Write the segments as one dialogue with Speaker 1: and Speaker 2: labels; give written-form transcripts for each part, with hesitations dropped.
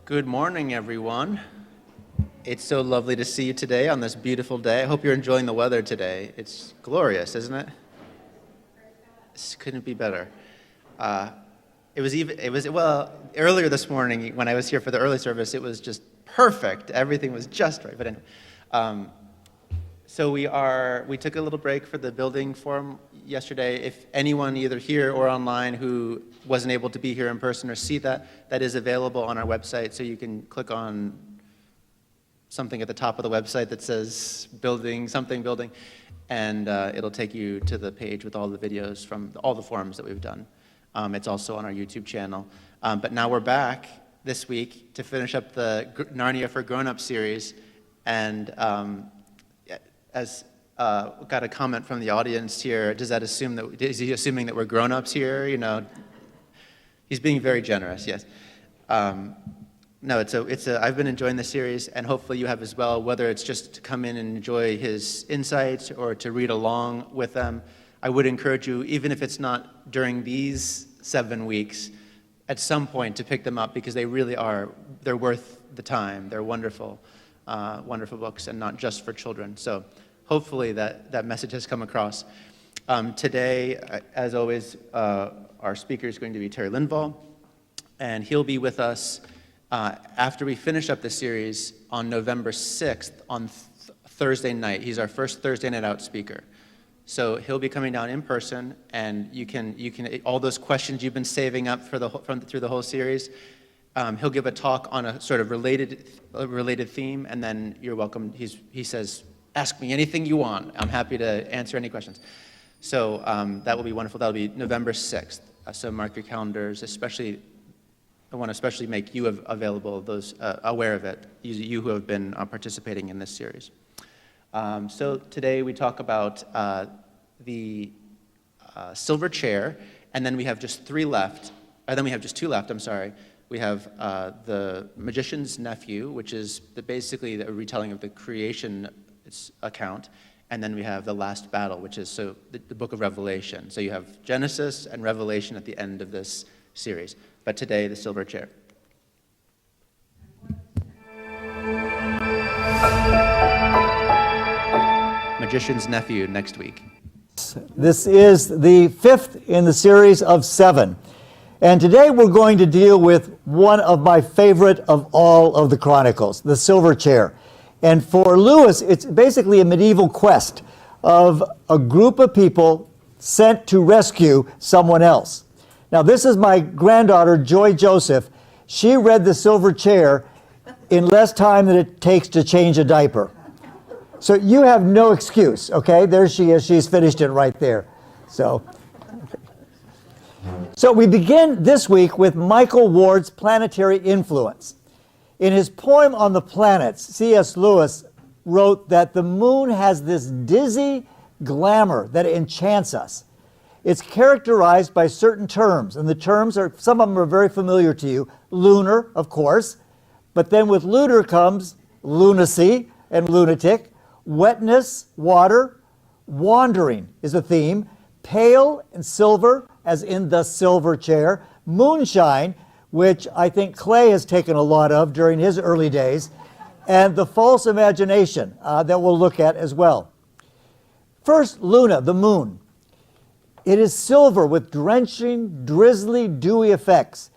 Speaker 1: Good morning, everyone. It's so lovely to see you today on this beautiful day. I hope you're enjoying the weather today. It's glorious, isn't it? This couldn't be better. Well, earlier this morning when I was here for the early service, it was just perfect. Everything was just right. But anyway, so we took a little break for the building forum yesterday. If anyone either here or online who wasn't able to be here in person or see that is available on our website. So you can click on something at the top of the website that says building, and it'll take you to the page with all the videos from all the forums that we've done. It's also on our YouTube channel. But now we're back this week to finish up the Narnia for Grown-Up series. And as got a comment from the audience here, is he assuming that we're grown-ups here? You know, he's being very generous, yes. No, I've been enjoying the series, and hopefully you have as well, whether it's just to come in and enjoy his insights or to read along with them. I would encourage you, even if it's not during these 7 weeks, at some point to pick them up, because they really are, they're worth the time. They're wonderful, wonderful books, and not just for children. So hopefully that message has come across. Today, as always, our speaker is going to be Terry Lindvall, and he'll be with us after we finish up the series on November 6th on Thursday night. He's our first Thursday night out speaker. So he'll be coming down in person, and you can all those questions you've been saving up for through the whole series. He'll give a talk on a sort of related theme, and then you're welcome. He says, "Ask me anything you want. I'm happy to answer any questions." So that will be wonderful. That'll be November 6th. So mark your calendars. I want to especially make you available, those aware of it, you who have been participating in this series. So today we talk about the silver chair, and then we have just two left, I'm sorry. We have the Magician's Nephew, which is basically the retelling of the creation account, and then we have the Last Battle, which is the book of Revelation. So you have Genesis and Revelation at the end of this series. But today, the silver chair. Magician's Nephew next week.
Speaker 2: This is the 5th in the series of 7. And today we're going to deal with one of my favorite of all of the Chronicles, the silver chair. And for Lewis, it's basically a medieval quest of a group of people sent to rescue someone else. Now, this is my granddaughter, Joy Joseph. She read The Silver Chair in less time than it takes to change a diaper. So you have no excuse, okay? There she is. She's finished it right there. So we begin this week with Michael Ward's planetary influence. In his poem on the planets, C.S. Lewis wrote that the moon has this dizzy glamour that enchants us. It's characterized by certain terms, and the terms some of them are very familiar to you. Lunar, of course, but then with lunar comes lunacy and lunatic, wetness, water, wandering is a theme, pale and silver, as in the silver chair, moonshine, which I think Clay has taken a lot of during his early days, and the false imagination that we'll look at as well. First, Luna, the moon. It is silver with drenching, drizzly, dewy effects.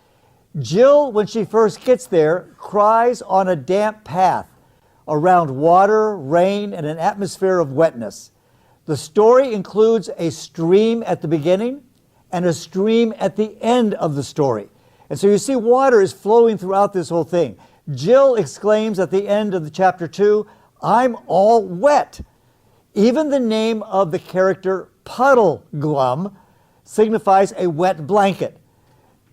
Speaker 2: Jill, when she first gets there, cries on a damp path around water, rain, and an atmosphere of wetness. The story includes a stream at the beginning and a stream at the end of the story. And so you see water is flowing throughout this whole thing. Jill exclaims at the end of the chapter 2, "I'm all wet." Even the name of the character Puddle Glum signifies a wet blanket.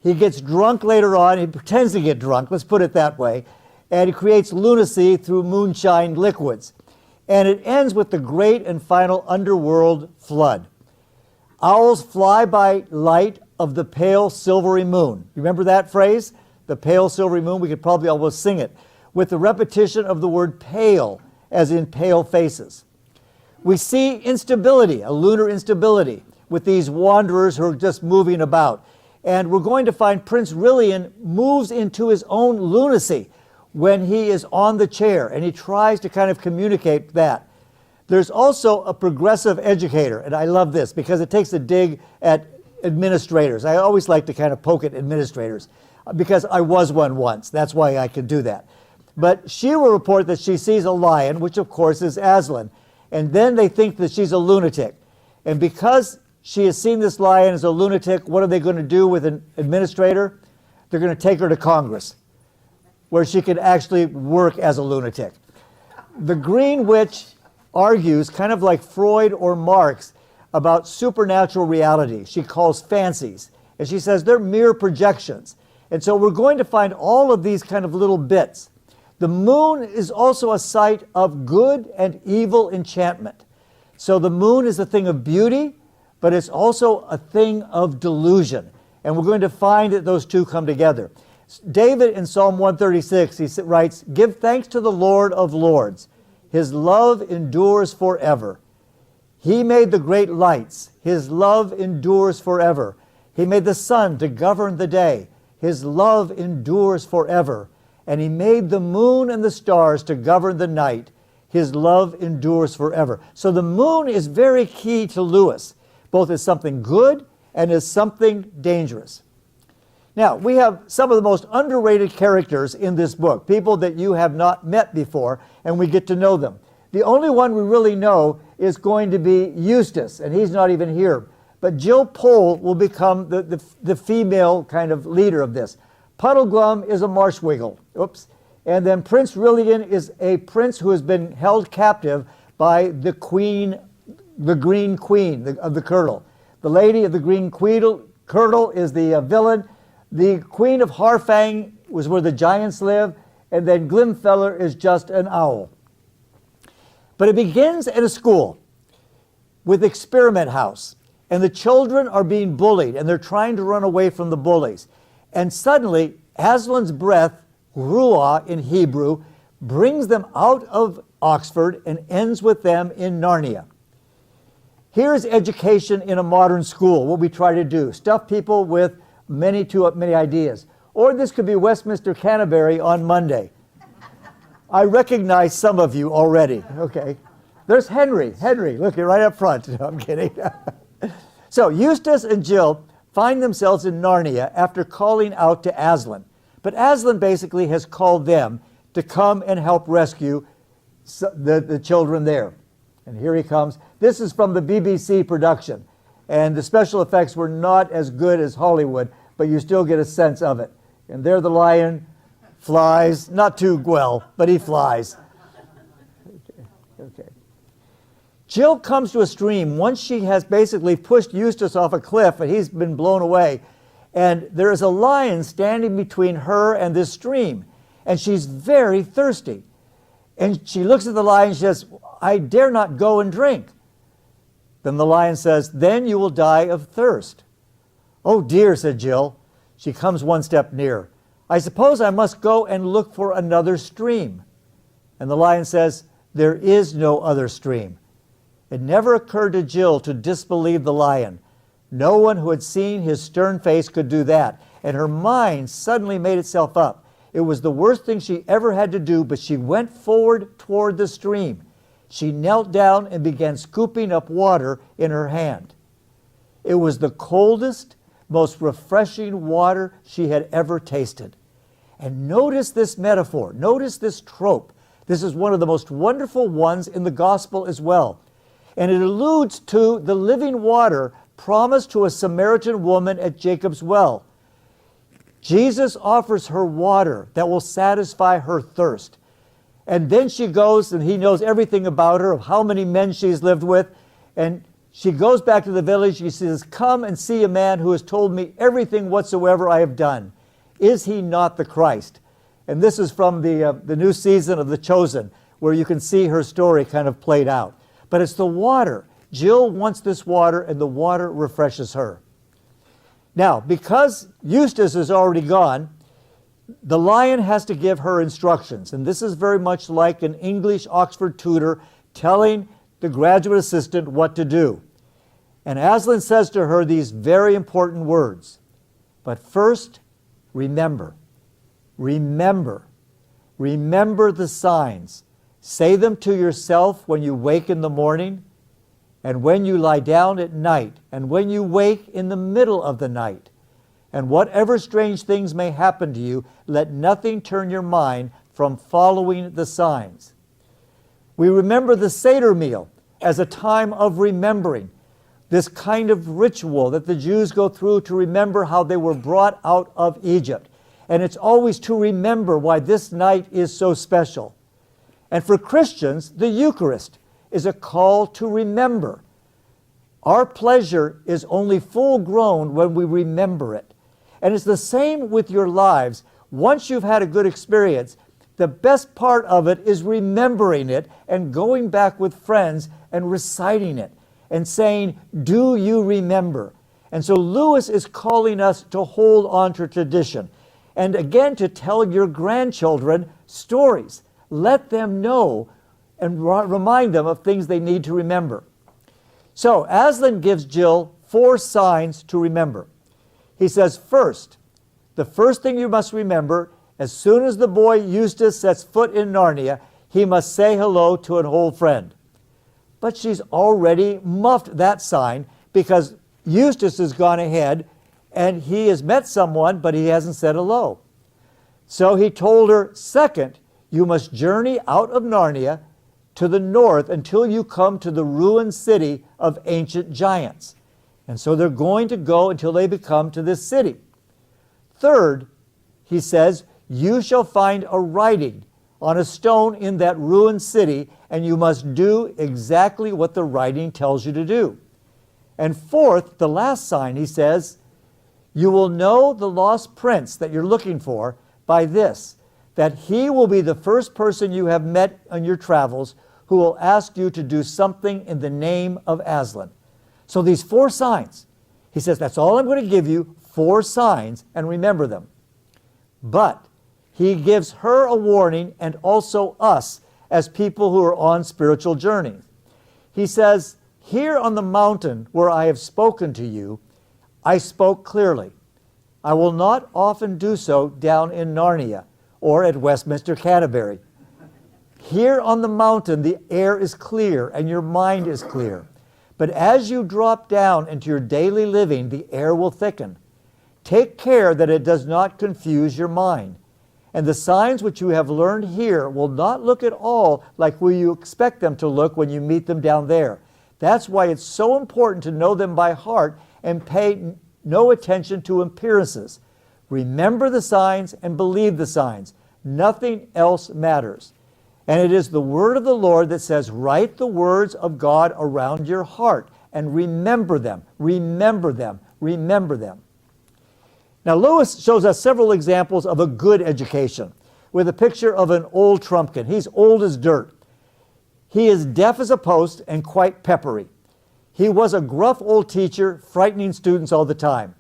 Speaker 2: He gets drunk later on. He pretends to get drunk, let's put it that way, and he creates lunacy through moonshine liquids. And it ends with the great and final underworld flood. Owls fly by light of the pale silvery moon. You remember that phrase? The pale silvery moon? We could probably almost sing it, with the repetition of the word pale, as in pale faces. We see instability, a lunar instability, with these wanderers who are just moving about. And we're going to find Prince Rilian moves into his own lunacy when he is on the chair, and he tries to kind of communicate that. There's also a progressive educator, and I love this because it takes a dig at administrators. I always like to kind of poke at administrators because I was one once. That's why I can do that. But she will report that she sees a lion, which of course is Aslan, and then they think that she's a lunatic. And because she has seen this lion as a lunatic, what are they going to do with an administrator? They're going to take her to Congress, where she can actually work as a lunatic. The Green Witch argues, kind of like Freud or Marx, about supernatural reality. She calls fancies, and she says they're mere projections. And so we're going to find all of these kind of little bits. The moon is also a site of good and evil enchantment. So the moon is a thing of beauty, but it's also a thing of delusion. And we're going to find that those two come together. David in Psalm 136, he writes, "Give thanks to the Lord of lords. His love endures forever. He made the great lights. His love endures forever. He made the sun to govern the day. His love endures forever. And he made the moon and the stars to govern the night. His love endures forever." So the moon is very key to Lewis, both as something good and as something dangerous. Now, we have some of the most underrated characters in this book, people that you have not met before, and we get to know them. The only one we really know is going to be Eustace, and he's not even here. But Jill Pole will become the female kind of leader of this. Puddleglum is a marshwiggle. Oops. And then Prince Rilian is a prince who has been held captive by the queen, the Green Queen of the Kirtle. The Lady of the Green Kirtle is the villain. The Queen of Harfang was where the giants live, and then Glimfeller is just an owl. But it begins at a school with Experiment House, and the children are being bullied, and they're trying to run away from the bullies. And suddenly, Aslan's breath, ruah in Hebrew, brings them out of Oxford and ends with them in Narnia. Here's education in a modern school, what we try to do. Stuff people with many ideas. Or this could be Westminster Canterbury on Monday. I recognize some of you already. Okay. There's Henry. Henry, look, you're right up front. No, I'm kidding. So Eustace and Jill find themselves in Narnia after calling out to Aslan. But Aslan basically has called them to come and help rescue the children there. And here he comes. This is from the BBC production. And the special effects were not as good as Hollywood, but you still get a sense of it. And there the lion flies, not too well, but he flies. Okay. Jill comes to a stream once she has basically pushed Eustace off a cliff and he's been blown away. And there is a lion standing between her and this stream. And she's very thirsty. And she looks at the lion and she says, "I dare not go and drink." Then the lion says, "Then you will die of thirst." "Oh dear," said Jill. She comes one step nearer. "I suppose I must go and look for another stream." And the lion says, "There is no other stream." It never occurred to Jill to disbelieve the lion. No one who had seen his stern face could do that. And her mind suddenly made itself up. It was the worst thing she ever had to do, but she went forward toward the stream. She knelt down and began scooping up water in her hand. It was the coldest, most refreshing water she had ever tasted. And notice this metaphor, notice this trope. This is one of the most wonderful ones in the gospel as well. And it alludes to the living water promised to a Samaritan woman at Jacob's well. Jesus offers her water that will satisfy her thirst. And then she goes, and he knows everything about her, of how many men she's lived with. And she goes back to the village. She says, "Come and see a man who has told me everything whatsoever I have done. Is he not the Christ?" And this is from the new season of The Chosen, where you can see her story kind of played out. But it's the water. Jill wants this water, and the water refreshes her. Now, because Eustace is already gone, the lion has to give her instructions. And this is very much like an English Oxford tutor telling the graduate assistant what to do. And Aslan says to her these very important words. But first, remember. Remember. Remember the signs. Say them to yourself when you wake in the morning, and when you lie down at night, and when you wake in the middle of the night. And whatever strange things may happen to you, let nothing turn your mind from following the signs. We remember the Seder meal as a time of remembering, this kind of ritual that the Jews go through to remember how they were brought out of Egypt. And it's always to remember why this night is so special. And for Christians, the Eucharist is a call to remember. Our pleasure is only full grown when we remember it. And it's the same with your lives. Once you've had a good experience, the best part of it is remembering it and going back with friends and reciting it and saying, do you remember? And so Lewis is calling us to hold on to tradition. And again, to tell your grandchildren stories. Let them know and remind them of things they need to remember. So Aslan gives Jill 4 signs to remember. He says, first, the first thing you must remember, as soon as the boy Eustace sets foot in Narnia, he must say hello to an old friend. But she's already muffed that sign because Eustace has gone ahead and he has met someone, but he hasn't said hello. So he told her, second, you must journey out of Narnia to the north until you come to the ruined city of ancient giants. And so they're going to go until they come to this city. Third, he says, you shall find a writing on a stone in that ruined city, and you must do exactly what the writing tells you to do. And fourth, the last sign, he says, you will know the lost prince that you're looking for by this, that he will be the first person you have met on your travels who will ask you to do something in the name of Aslan. So these 4 signs, he says, that's all I'm going to give you, 4 signs, and remember them. But he gives her a warning and also us as people who are on spiritual journeys. He says, here on the mountain where I have spoken to you, I spoke clearly. I will not often do so down in Narnia or at Westminster Canterbury. Here on the mountain, the air is clear and your mind is clear. But as you drop down into your daily living, the air will thicken. Take care that it does not confuse your mind. And the signs which you have learned here will not look at all like you expect them to look when you meet them down there. That's why it's so important to know them by heart and pay no attention to appearances. Remember the signs and believe the signs. Nothing else matters. And it is the word of the Lord that says, write the words of God around your heart and remember them, remember them, remember them. Now, Lewis shows us several examples of a good education with a picture of an old Trumpkin. He's old as dirt. He is deaf as a post and quite peppery. He was a gruff old teacher, frightening students all the time.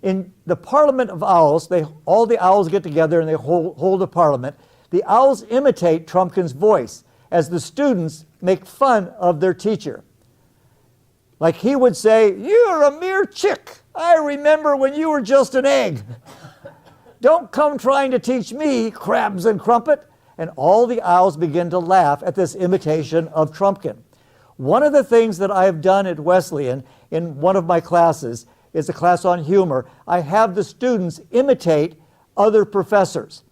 Speaker 2: In the Parliament of Owls, all the owls get together and they hold a parliament. The owls imitate Trumpkin's voice as the students make fun of their teacher. Like he would say, you're a mere chick. I remember when you were just an egg. Don't come trying to teach me crabs and crumpet. And all the owls begin to laugh at this imitation of Trumpkin. One of the things that I have done at Wesleyan in one of my classes is a class on humor. I have the students imitate other professors.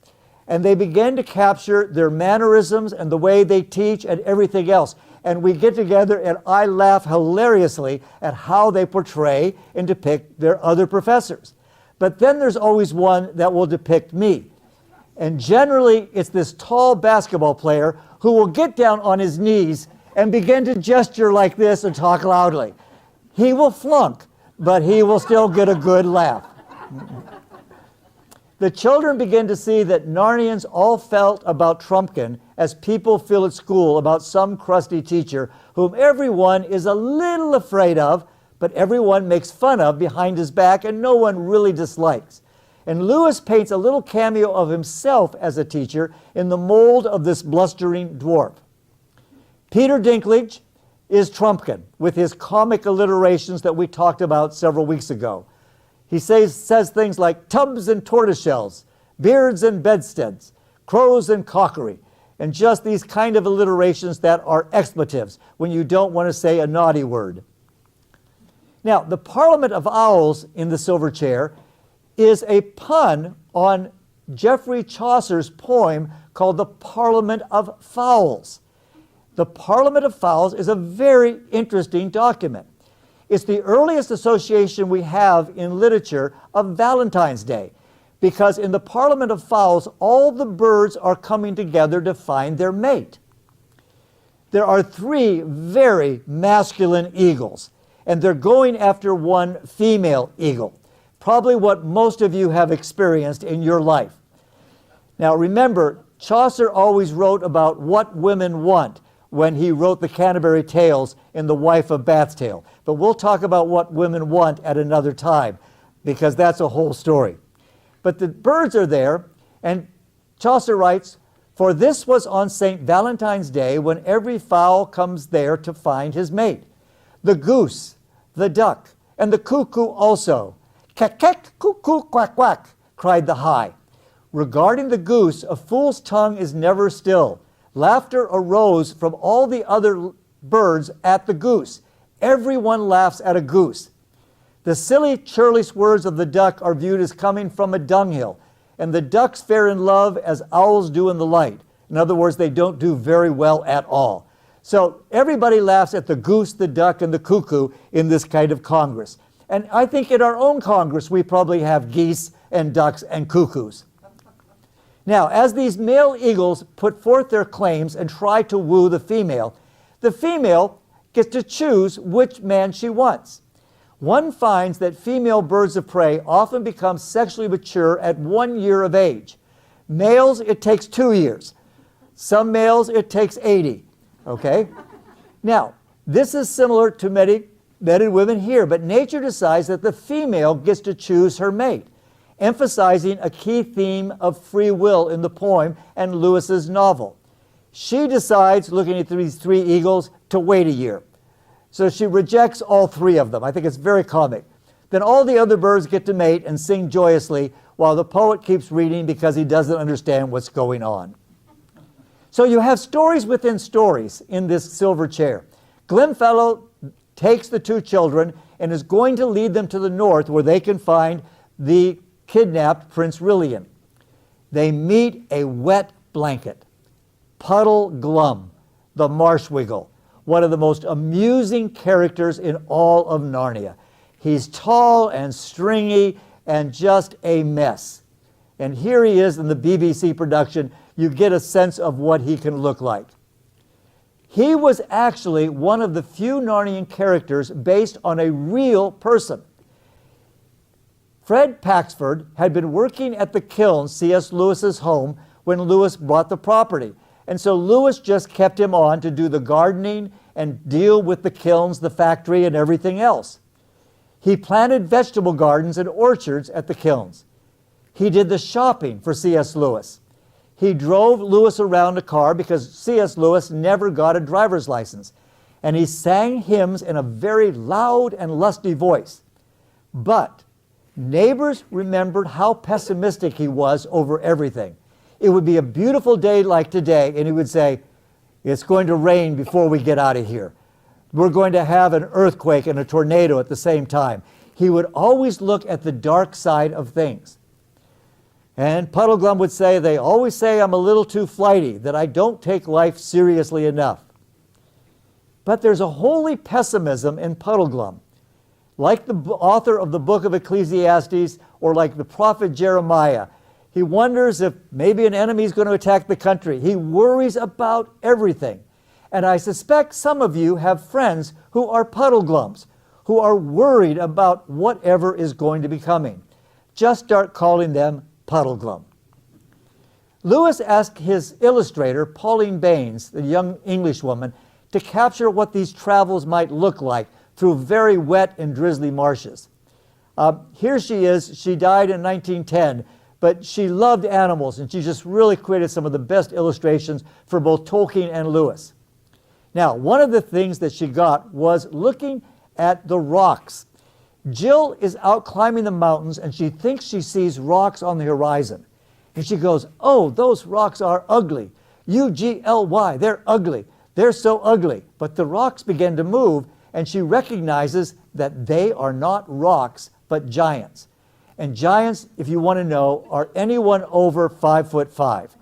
Speaker 2: And they begin to capture their mannerisms and the way they teach and everything else. And we get together and I laugh hilariously at how they portray and depict their other professors. But then there's always one that will depict me. And generally it's this tall basketball player who will get down on his knees and begin to gesture like this and talk loudly. He will flunk, but he will still get a good laugh. The children begin to see that Narnians all felt about Trumpkin as people feel at school about some crusty teacher whom everyone is a little afraid of, but everyone makes fun of behind his back and no one really dislikes. And Lewis paints a little cameo of himself as a teacher in the mold of this blustering dwarf. Peter Dinklage is Trumpkin with his comic alliterations that we talked about several weeks ago. He says things like tubs and tortoiseshells, beards and bedsteads, crows and cockery, and just these kind of alliterations that are expletives when you don't want to say a naughty word. Now, the Parliament of Owls in the Silver Chair is a pun on Geoffrey Chaucer's poem called The Parliament of Fowls. The Parliament of Fowls is a very interesting document. It's the earliest association we have in literature of Valentine's Day, because in the Parliament of Fowls, all the birds are coming together to find their mate. There are 3 very masculine eagles, and they're going after one female eagle, probably what most of you have experienced in your life. Now remember, Chaucer always wrote about what women want when he wrote the Canterbury Tales in The Wife of Bath's Tale. But we'll talk about what women want at another time, because that's a whole story. But the birds are there, and Chaucer writes, "For this was on St. Valentine's Day, when every fowl comes there to find his mate. The goose, the duck, and the cuckoo also. Kek, kek, cuckoo, quack, quack," cried the high. Regarding the goose, a fool's tongue is never still. Laughter arose from all the other birds at the goose. Everyone laughs at a goose. The silly, churlish words of the duck are viewed as coming from a dunghill, and the ducks fare in love as owls do in the light. In other words, they don't do very well at all. So everybody laughs at the goose, the duck, and the cuckoo in this kind of Congress. And I think in our own Congress, we probably have geese and ducks and cuckoos. Now, as these male eagles put forth their claims and try to woo the female gets to choose which man she wants. One finds that female birds of prey often become sexually mature at 1 year of age. Males, it takes 2 years. Some males, it takes 80. Okay? Now, this is similar to many men and women here, but nature decides that the female gets to choose her mate, emphasizing a key theme of free will in the poem and Lewis's novel. She decides, looking at these 3 eagles, to wait a year. So she rejects all 3 of them. I think it's very comic. Then all the other birds get to mate and sing joyously while the poet keeps reading because he doesn't understand what's going on. So you have stories within stories in this silver chair. Glenfellow takes the 2 children and is going to lead them to the north where they can find the kidnapped Prince Rilian. They meet a wet blanket, Puddle Glum, the marshwiggle, one of the most amusing characters in all of Narnia. He's tall and stringy and just a mess. And here he is in the BBC production. You get a sense of what he can look like. He was actually one of the few Narnian characters based on a real person. Fred Paxford had been working at the kiln, C.S. Lewis's home, when Lewis bought the property. And so Lewis just kept him on to do the gardening and deal with the kilns, the factory, and everything else. He planted vegetable gardens and orchards at the kilns. He did the shopping for C.S. Lewis. He drove Lewis around a car because C.S. Lewis never got a driver's license. And he sang hymns in a very loud and lusty voice. But neighbors remembered how pessimistic he was over everything. It would be a beautiful day like today, and he would say, "It's going to rain before we get out of here. We're going to have an earthquake and a tornado at the same time." He would always look at the dark side of things. And Puddleglum would say, "They always say I'm a little too flighty, that I don't take life seriously enough." But there's a holy pessimism in Puddleglum. Like the author of the book of Ecclesiastes, or like the prophet Jeremiah, he wonders if maybe an enemy is going to attack the country. He worries about everything. And I suspect some of you have friends who are Puddleglums, who are worried about whatever is going to be coming. Just start calling them Puddleglum. Lewis asked his illustrator, Pauline Baynes, the young Englishwoman, to capture what these travels might look like through very wet and drizzly marshes. Here she is. She died in 1910, but she loved animals, and she just really created some of the best illustrations for both Tolkien and Lewis. Now, one of the things that she got was looking at the rocks. Jill is out climbing the mountains, and she thinks she sees rocks on the horizon. And she goes, "Oh, those rocks are ugly. U-G-L-Y, they're ugly. They're so ugly." But the rocks begin to move, and she recognizes that they are not rocks, but giants. And giants, if you want to know, are anyone over 5'5".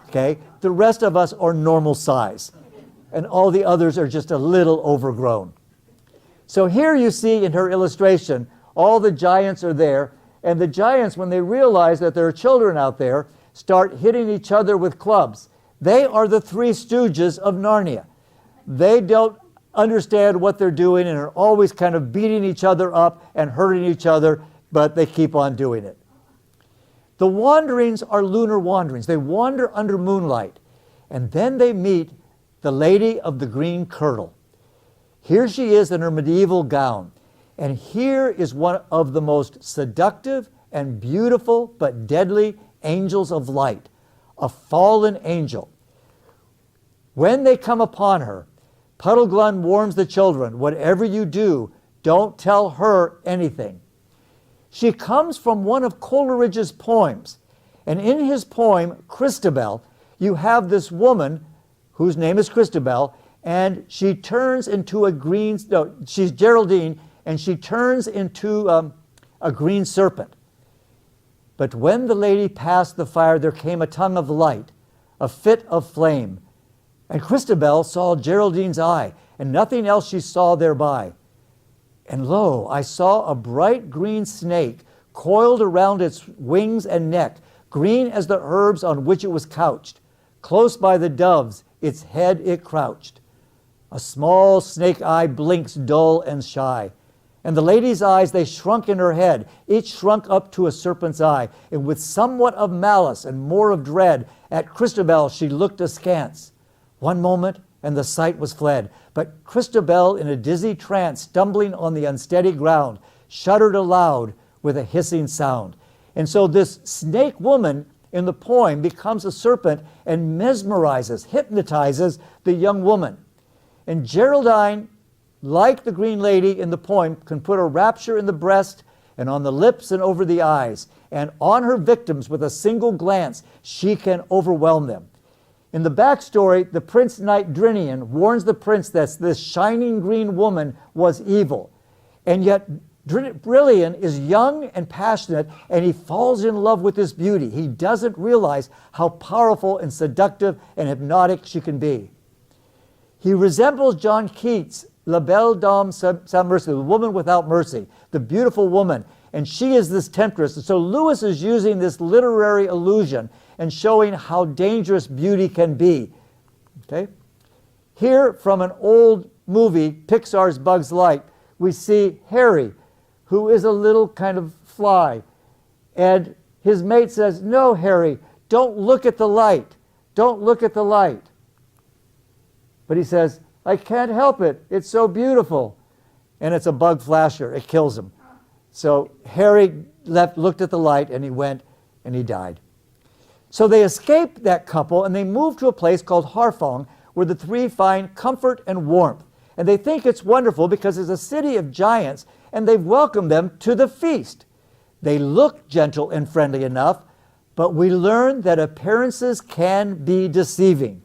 Speaker 2: Okay? The rest of us are normal size, and all the others are just a little overgrown. So here you see in her illustration, all the giants are there, and the giants, when they realize that there are children out there, start hitting each other with clubs. They are the Three Stooges of Narnia. They don't understand what they're doing and are always kind of beating each other up and hurting each other, but they keep on doing it. The wanderings are lunar wanderings. They wander under moonlight, and then they meet the Lady of the Green Kirtle. Here she is in her medieval gown, and here is one of the most seductive and beautiful but deadly angels of light, a fallen angel. When they come upon her, Puddleglum warns the children, "Whatever you do, don't tell her anything." She comes from one of Coleridge's poems, and in his poem, Christabel, you have this woman whose name is Christabel, and she turns into she's Geraldine, and she turns into a green serpent. But when the lady passed the fire, there came a tongue of light, a fit of flame. And Christabel saw Geraldine's eye, and nothing else she saw thereby. And lo, I saw a bright green snake coiled around its wings and neck, green as the herbs on which it was couched. Close by the doves, its head it crouched. A small snake eye blinks dull and shy. And the lady's eyes, they shrunk in her head, each shrunk up to a serpent's eye, and with somewhat of malice and more of dread, at Christabel she looked askance. One moment, and the sight was fled. But Christabel, in a dizzy trance, stumbling on the unsteady ground, shuddered aloud with a hissing sound. And so this snake woman in the poem becomes a serpent and mesmerizes, hypnotizes the young woman. And Geraldine, like the Green Lady in the poem, can put a rapture in the breast and on the lips and over the eyes. And on her victims, with a single glance, she can overwhelm them. In the backstory, the Prince Knight Drinian warns the prince that this shining green woman was evil. And yet Brillian is young and passionate, and he falls in love with this beauty. He doesn't realize how powerful and seductive and hypnotic she can be. He resembles John Keats' La Belle Dame sans Mercy, the woman without mercy, the beautiful woman. And she is this temptress. And so Lewis is using this literary allusion and showing how dangerous beauty can be. Okay? Here, from an old movie, Pixar's Bugs Life, we see Harry, who is a little kind of fly. And his mate says, "No, Harry, don't look at the light. Don't look at the light." But he says, "I can't help it. It's so beautiful." And it's a bug flasher. It kills him. So Harry looked at the light, and he went, and he died. So they escape that couple, and they move to a place called Harfong, where the three find comfort and warmth. And they think it's wonderful because it's a city of giants, and they've welcomed them to the feast. They look gentle and friendly enough, but we learn that appearances can be deceiving.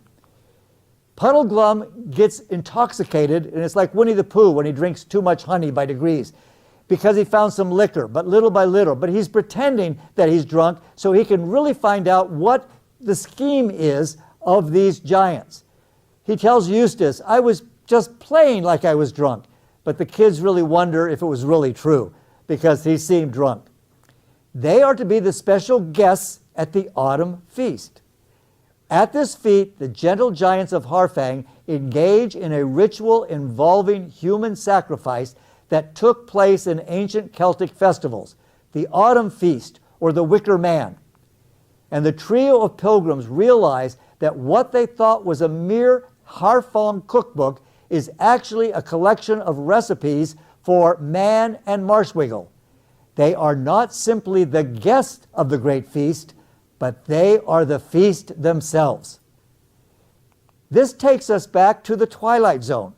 Speaker 2: Puddleglum gets intoxicated, and it's like Winnie the Pooh when he drinks too much honey by degrees, because he found some liquor, but little by little. But he's pretending that he's drunk so he can really find out what the scheme is of these giants. He tells Eustace, "I was just playing like I was drunk." But the kids really wonder if it was really true, because he seemed drunk. They are to be the special guests at the autumn feast. At this feast, the gentle giants of Harfang engage in a ritual involving human sacrifice that took place in ancient Celtic festivals, the autumn feast, or the Wicker Man. And the trio of pilgrims realize that what they thought was a mere Harfang cookbook is actually a collection of recipes for man and marshwiggle. They are not simply the guests of the great feast, but they are the feast themselves. This takes us back to the Twilight Zone.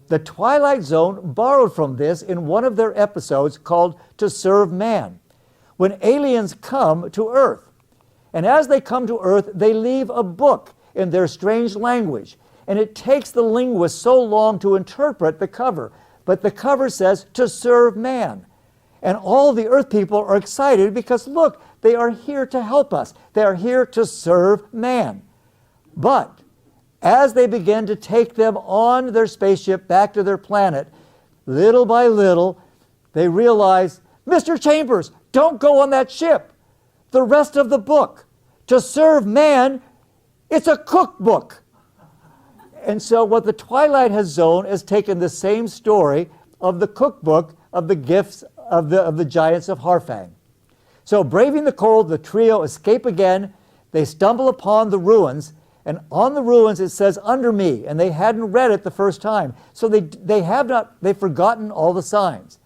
Speaker 2: The Twilight Zone borrowed from this in one of their episodes called To Serve Man, when aliens come to Earth. And as they come to Earth, they leave a book in their strange language. And it takes the linguist so long to interpret the cover. But the cover says, To Serve Man. And all the Earth people are excited because, look, they are here to help us. They are here to serve man. But as they begin to take them on their spaceship back to their planet, little by little, they realize, Mr. Chambers, don't go on that ship. The rest of the book, To Serve Man, it's a cookbook. And so what the Twilight Zone has taken the same story of the cookbook of the gifts of the giants of Harfang. So braving the cold, the trio escape again. They stumble upon the ruins, and on the ruins it says, Under me, and they hadn't read it the first time. So they've forgotten all the signs.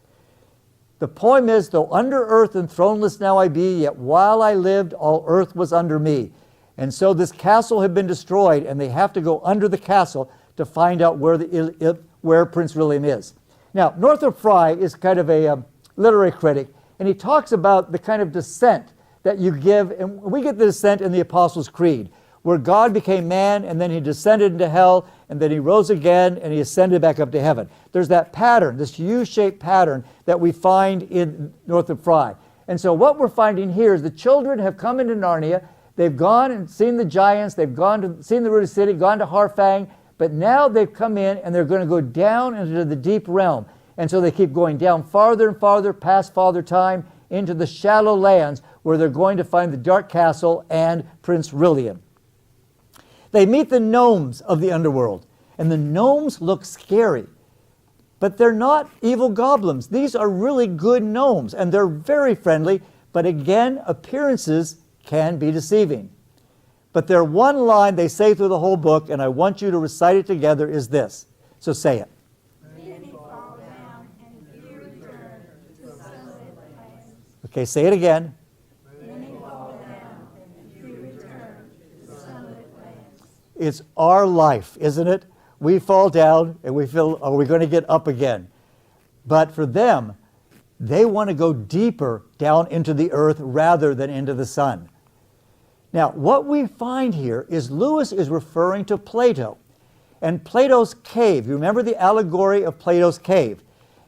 Speaker 2: The poem is, Though under earth and throneless now I be, yet while I lived all earth was under me. And so this castle had been destroyed, and they have to go under the castle to find out where Prince William is. Now, Northrop Frye is kind of a literary critic, and he talks about the kind of descent that you give, and we get the descent in the Apostles' Creed, where God became man, and then he descended into hell, and then he rose again, and he ascended back up to heaven. There's that pattern, this U-shaped pattern that we find in Northrop Frye. And so what we're finding here is the children have come into Narnia, they've gone and seen the giants, they've seen the Rooted City, gone to Harfang, but now they've come in and they're going to go down into the deep realm. And so they keep going down farther and farther past Father Time into the shallow lands where they're going to find the Dark Castle and Prince William. They meet the gnomes of the underworld, and the gnomes look scary. But they're not evil goblins. These are really good gnomes, and they're very friendly, but again, appearances can be deceiving. But their one line they say through the whole book, and I want you to recite it together, is this. So say it. Okay, say it again. It's our life, isn't it? We fall down and we feel, are we going to get up again? But for them, they want to go deeper down into the earth rather than into the sun. Now, what we find here is Lewis is referring to Plato and Plato's cave. You remember the allegory of Plato's cave?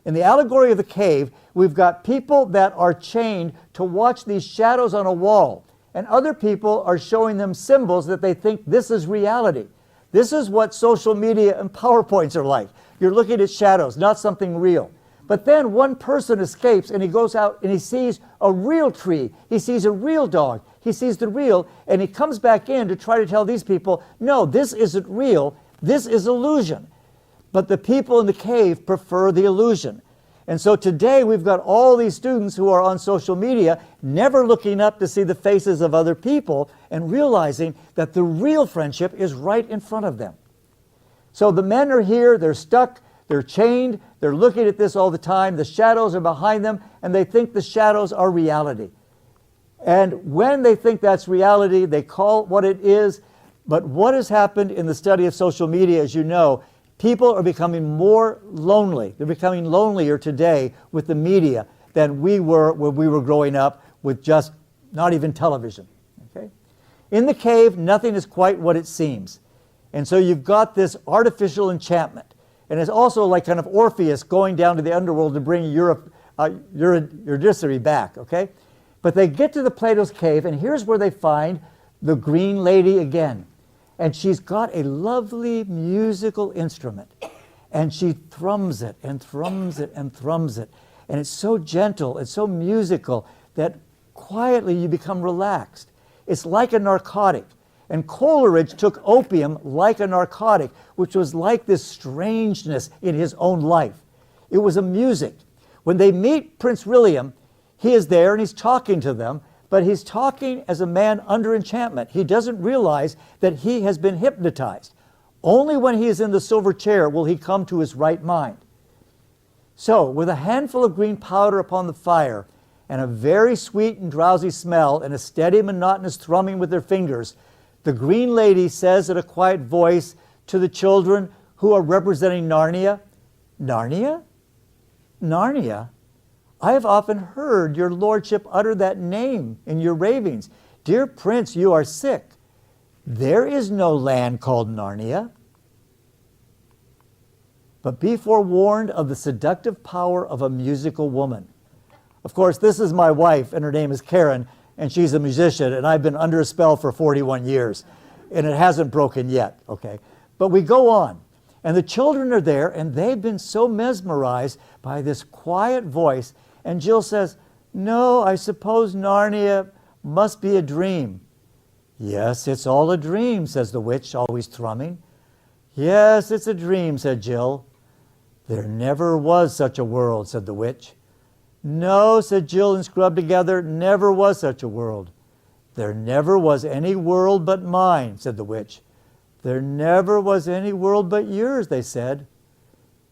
Speaker 2: In the allegory of the cave, we've got people that are chained to watch these shadows on a wall, and other people are showing them symbols that they think this is reality. This is what social media and PowerPoints are like. You're looking at shadows, not something real. But then one person escapes and he goes out and he sees a real tree. He sees a real dog. He sees the real, and he comes back in to try to tell these people, no, this isn't real. This is illusion. But the people in the cave prefer the illusion. And so today we've got all these students who are on social media never looking up to see the faces of other people and realizing that the real friendship is right in front of them. So the men are here, they're stuck, they're chained, they're looking at this all the time, the shadows are behind them, and they think the shadows are reality. And when they think that's reality, they call it what it is. But what has happened in the study of social media, as you know, people are becoming more lonely. They're becoming lonelier today with the media than we were when we were growing up with just not even television. Okay? In the cave, nothing is quite what it seems. And so you've got this artificial enchantment. And it's also like kind of Orpheus going down to the underworld to bring Eurydice back. Okay? But they get to the Plato's cave, and here's where they find the Green Lady again. And she's got a lovely musical instrument. And she thrums it and thrums it and thrums it. And it's so gentle, it's so musical that quietly you become relaxed. It's like a narcotic. And Coleridge took opium like a narcotic, which was like this strangeness in his own life. It was a music. When they meet Prince William, he is there and he's talking to them, but he's talking as a man under enchantment. He doesn't realize that he has been hypnotized. Only when he is in the silver chair will he come to his right mind. So, with a handful of green powder upon the fire, and a very sweet and drowsy smell, and a steady monotonous thrumming with their fingers, the Green Lady says in a quiet voice to the children who are representing Narnia, Narnia? Narnia? I have often heard your lordship utter that name in your ravings. Dear prince, you are sick. There is no land called Narnia. But be forewarned of the seductive power of a musical woman. Of course, this is my wife, and her name is Karen, and she's a musician, and I've been under a spell for 41 years, and it hasn't broken yet, okay? But we go on, and the children are there, and they've been so mesmerized by this quiet voice, and Jill says, no, I suppose Narnia must be a dream. Yes, it's all a dream, says the witch, always thrumming. Yes, it's a dream, said Jill. There never was such a world, said the witch. No, said Jill and Scrub together, never was such a world. There never was any world but mine, said the witch. There never was any world but yours, they said.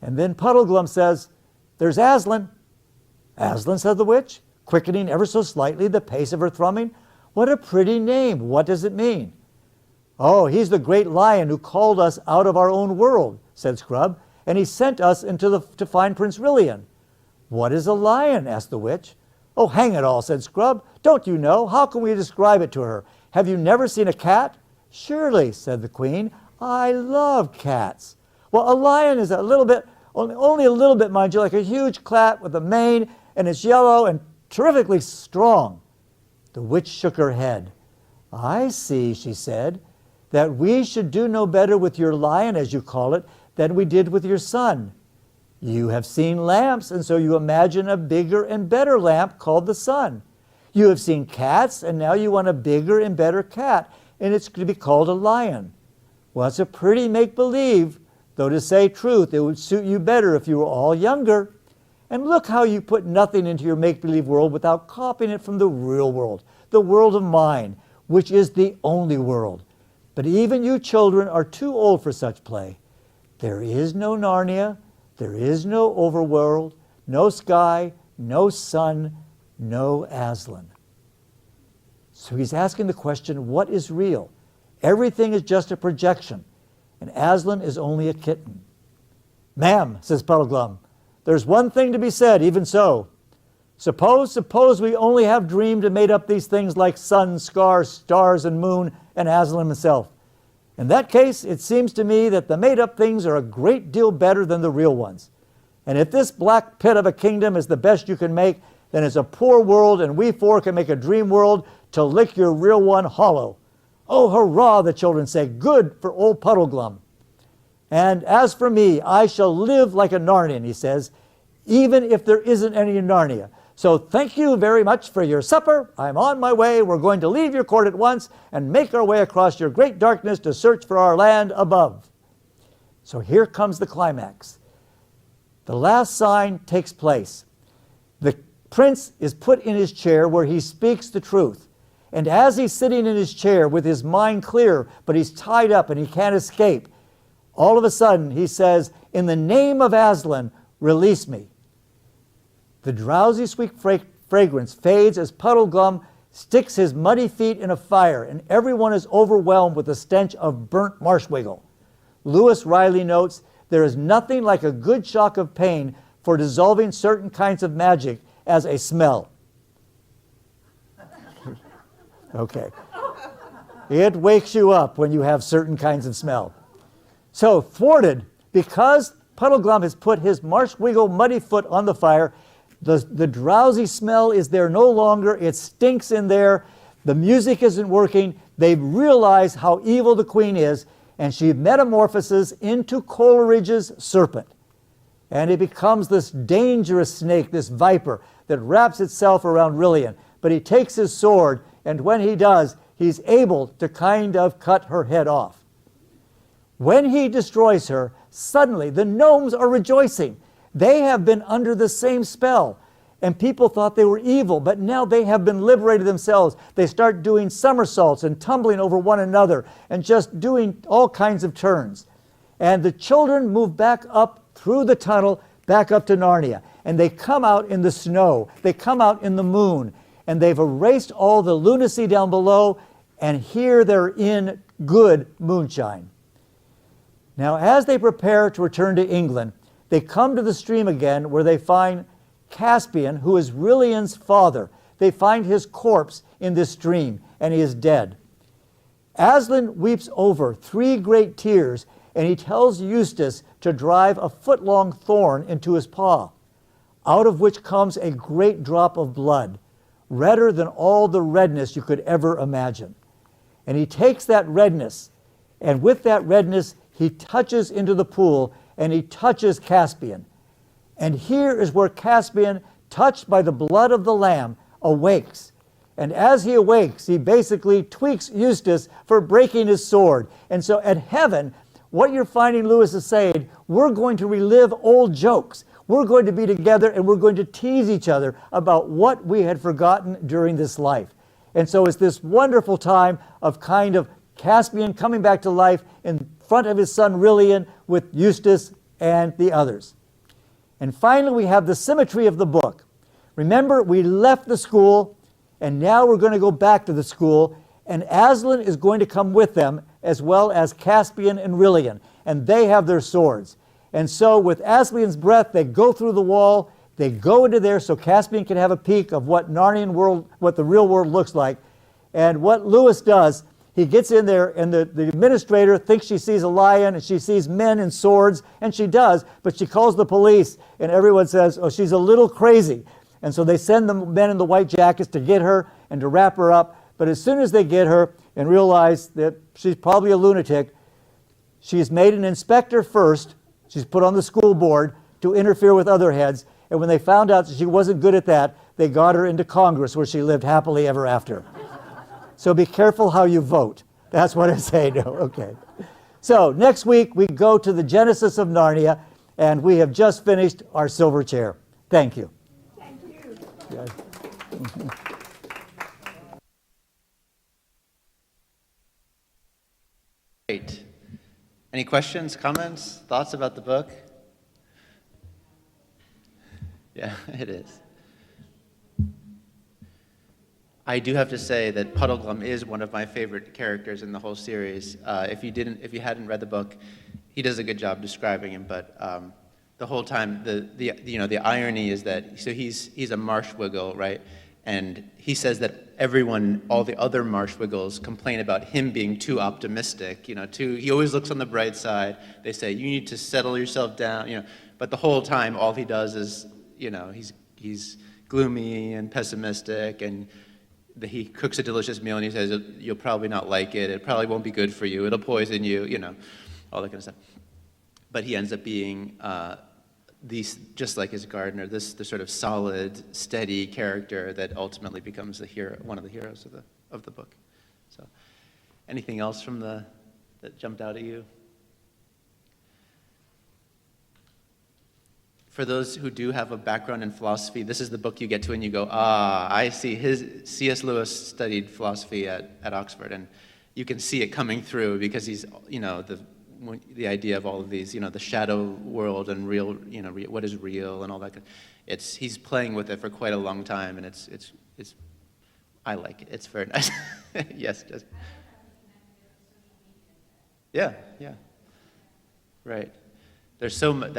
Speaker 2: And then Puddleglum says, there's Aslan. Aslan, said the witch, quickening ever so slightly the pace of her thrumming. What a pretty name. What does it mean? Oh, he's the great lion who called us out of our own world, said Scrub, and he sent us to find Prince Rilian. What is a lion? Asked the witch. Oh, hang it all, said Scrub. Don't you know? How can we describe it to her? Have you never seen a cat? Surely, said the queen. I love cats. Well, a lion is a little bit, only a little bit, mind you, like a huge cat with a mane, and it's yellow and terrifically strong. The witch shook her head. I see, she said, that we should do no better with your lion, as you call it, than we did with your son. You have seen lamps, and so you imagine a bigger and better lamp called the sun. You have seen cats, and now you want a bigger and better cat, and it's going to be called a lion. Well, it's a pretty make-believe, though to say truth, it would suit you better if you were all younger. And look how you put nothing into your make-believe world without copying it from the real world, the world of mine, which is the only world. But even you children are too old for such play. There is no Narnia. There is no overworld, no sky, no sun, no Aslan. So he's asking the question, what is real? Everything is just a projection, and Aslan is only a kitten. Ma'am, says Puddleglum, there's one thing to be said, even so. Suppose we only have dreamed and made up these things like sun, stars, and moon, and Aslan himself. In that case, it seems to me that the made-up things are a great deal better than the real ones. And if this black pit of a kingdom is the best you can make, then it's a poor world, and we four can make a dream world to lick your real one hollow. Oh, hurrah, the children say, good for old Puddleglum. And as for me, I shall live like a Narnian, he says, even if there isn't any Narnia. So thank you very much for your supper. I'm on my way. We're going to leave your court at once and make our way across your great darkness to search for our land above. So here comes the climax. The last sign takes place. The prince is put in his chair where he speaks the truth. And as he's sitting in his chair with his mind clear, but he's tied up and he can't escape, all of a sudden he says, in the name of Aslan, release me. The drowsy sweet fragrance fades as Puddleglum sticks his muddy feet in a fire, and everyone is overwhelmed with the stench of burnt marshwiggle. Lewis Riley notes, there is nothing like a good shock of pain for dissolving certain kinds of magic as a smell. Okay. It wakes you up when you have certain kinds of smell. So, thwarted, because Puddleglum has put his marshwiggle muddy foot on the fire, the drowsy smell is there no longer. It stinks in there. The music isn't working. They've realized how evil the queen is, and she metamorphoses into Coleridge's serpent. And it becomes this dangerous snake, this viper, that wraps itself around Rilian. But he takes his sword, and when he does, he's able to kind of cut her head off. When he destroys her, suddenly the gnomes are rejoicing. They have been under the same spell, and people thought they were evil, but now they have been liberated themselves. They start doing somersaults and tumbling over one another and just doing all kinds of turns. And the children move back up through the tunnel, back up to Narnia, and they come out in the snow. They come out in the moon, and they've erased all the lunacy down below, and here they're in good moonshine. Now, as they prepare to return to England, They come to the stream again where they find Caspian, who is Rilian's father. They find his corpse in this stream, and he is dead. Aslan weeps over 3 great tears, and he tells Eustace to drive a foot-long thorn into his paw, out of which comes a great drop of blood, redder than all the redness you could ever imagine. And he takes that redness, and with that redness, he touches into the pool, and he touches Caspian. And here is where Caspian, touched by the blood of the Lamb, awakes. And as he awakes, he basically tweaks Eustace for breaking his sword. And so at heaven, what you're finding Lewis is saying, we're going to relive old jokes. We're going to be together and we're going to tease each other about what we had forgotten during this life. And so it's this wonderful time of kind of Caspian coming back to life in front of his son Rilian with Eustace and the others. And finally, we have the symmetry of the book. Remember, we left the school, and now we're going to go back to the school, and Aslan is going to come with them, as well as Caspian and Rilian, and they have their swords. And so with Aslan's breath, they go through the wall, they go into there so Caspian can have a peek of what Narnian world, what the real world looks like. And what Lewis does, he gets in there, and the administrator thinks she sees a lion, and she sees men and swords, and she does, but she calls the police, and everyone says, oh, she's a little crazy. And so they send the men in the white jackets to get her and to wrap her up. But as soon as they get her and realize that she's probably a lunatic, she's made an inspector first. She's put on the school board to interfere with other heads. And when they found out that she wasn't good at that, they got her into Congress, where she lived happily ever after. So be careful how you vote. That's what I say. No, okay. So next week, we go to the Genesis of Narnia, and we have just finished our silver chair. Thank you.
Speaker 3: Thank you.
Speaker 2: Yes.
Speaker 1: Great. Any questions, comments, thoughts about the book? Yeah, it is. I do have to say that Puddleglum is one of my favorite characters in the whole series. If you hadn't read the book, he does a good job describing him. But the whole time, the irony is that he's a marshwiggle, right? And he says that all the other marshwiggles complain about him being too optimistic. He always looks on the bright side. They say you need to settle yourself down. But the whole time, all he does is, he's gloomy and pessimistic, and he cooks a delicious meal and he says, you'll probably not like it. It probably won't be good for you. It'll poison you, all that kind of stuff. But he ends up being just like his gardener, the sort of solid, steady character that ultimately becomes the hero, one of the heroes of the book. So, anything else that jumped out at you? For those who do have a background in philosophy, this is the book you get to and you go, I see. C.S. Lewis studied philosophy at Oxford, and you can see it coming through because he's, the idea of all of these, the shadow world and real, what is real and all that. He's playing with it for quite a long time, and it's I like it. It's very nice. Yes, just. Yeah. Right. There's so much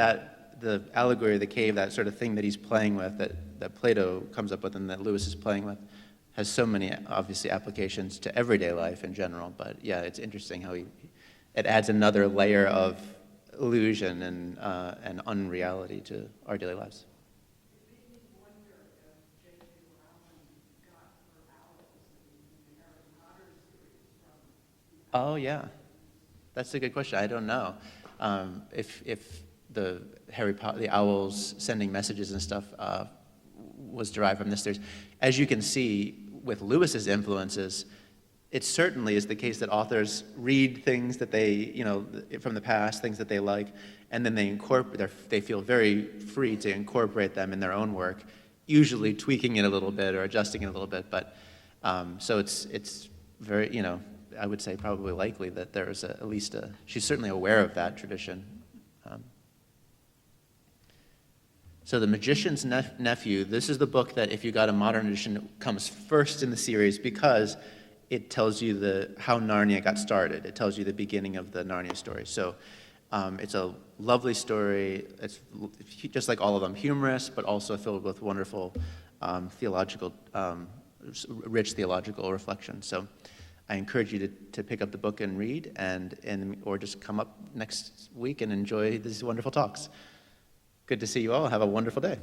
Speaker 1: the allegory of the cave, that sort of thing that he's playing with, that Plato comes up with and that Lewis is playing with, has so many, obviously, applications to everyday life in general. But yeah, it's interesting how it adds another layer of illusion and unreality to our daily lives. Oh yeah, that's a good question. I don't know if the the owls sending messages and stuff was derived from this. As you can see, with Lewis's influences, it certainly is the case that authors read things that they, from the past, things that they like, and then they feel very free to incorporate them in their own work, usually tweaking it a little bit or adjusting it a little bit. But so it's very, I would say probably likely that there is she's certainly aware of that tradition. So The Magician's Nephew, this is the book that if you got a modern edition, comes first in the series because it tells you how Narnia got started. It tells you the beginning of the Narnia story. So It's a lovely story. It's just like all of them, humorous, but also filled with wonderful theological, rich theological reflection. So I encourage you to pick up the book and read, or just come up next week and enjoy these wonderful talks. Good to see you all. Have a wonderful day.